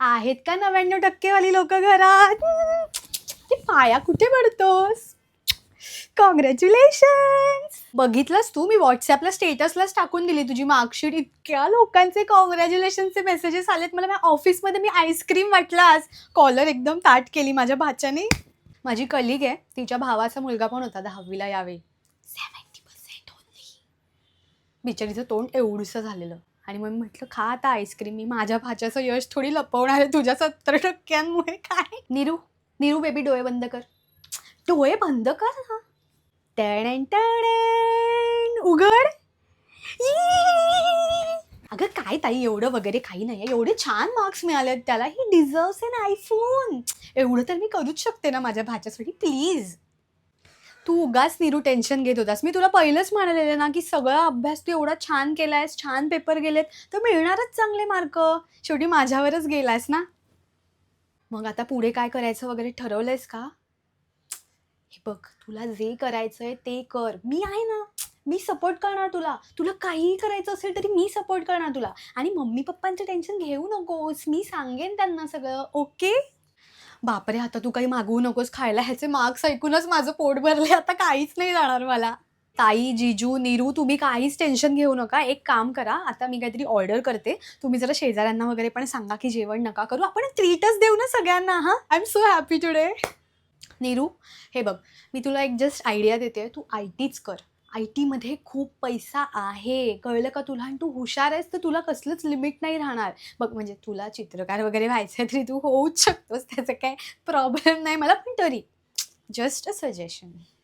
आहेत का 99% वाली लोक घरात? ते पाया कुठे पडतोस? कॉंग्रॅच्युलेशन्स. बघितलंस तू, मी व्हॉट्सअपला स्टेटसलाच टाकून दिली तुझी मार्कशीट. इतक्या लोकांचे कॉंग्रॅच्युलेशनचे मेसेजेस आलेत मला. माझ्या ऑफिसमध्ये मी आईस्क्रीम वाटला आज. कॉलर एकदम ताट केली माझ्या भाच्याने. माझी कलिग आहे, तिच्या भावाचा मुलगा पण होता 10वीला यावेळी. 70% ओनली. बिचारीचं तोंड एवढंसं झालेलं. आणि मग मी म्हटलं खा आता आईस्क्रीम. मी माझ्या भाच्याचं यश थोडी लपवणार आहे तुझ्या 70%मुळे. काय नीरू, नीरू बेबी डोळे बंद कर. डोळे बंद कर ना. टण टण उघड. ई! अगं काय ताई, एवढं वगैरे काही नाहीये. एवढे छान मार्क्स मिळालेत त्याला. ही डिझर्व्स एन आयफोन. एवढं तर मी करूच शकते ना माझ्या भाच्यासाठी. प्लीज. तू उगाच नीरू टेन्शन घेत होतास. मी तुला पहिलंच म्हणालेलं ना की सगळा अभ्यास तू एवढा छान केलायस, छान पेपर गेलेत तर मिळणारच चांगले मार्क. शेवटी माझ्यावरच गेलायस ना. मग आता पुढे काय करायचं वगैरे ठरवलंयस का? हे बघ, तुला जे करायचंय ते कर. मी आहे ना, मी सपोर्ट करणार तुला. तुला काहीही करायचं असेल तरी मी सपोर्ट करणार तुला. आणि मम्मी पप्पांचं टेन्शन घेऊ नकोस. मी सांगेन त्यांना सगळं. ओके? बापरे, आता तू काही मागवू नकोस खायला. ह्याचे मार्क्स ऐकूनच माझं पोट भरले. आता काहीच नाही जाणार मला. ताई, जीजू, नीरू, तुम्ही काहीच टेन्शन घेऊ नका. एक काम करा, आता मी काहीतरी ऑर्डर करते. तुम्ही जरा शेजाऱ्यांना वगैरे पण सांगा की जेवण नका करू. आपण ट्रीटच देऊ ना सगळ्यांना. हां, I am so happy today. Neeru, हे बघ, मी तुला एक जस्ट आयडिया देते. तू आय टीच कर. आय टीमध्ये खूप पैसा आहे, कळलं का तुला? आणि तू हुशार आहेस तर तुला कसलंच लिमिट नाही राहणार. बघ, म्हणजे तुला चित्रकार वगैरे व्हायचं तरी तू होऊच शकतोस. त्याचं काय प्रॉब्लेम नाही मला. पण तरी जस्ट अ सजेशन.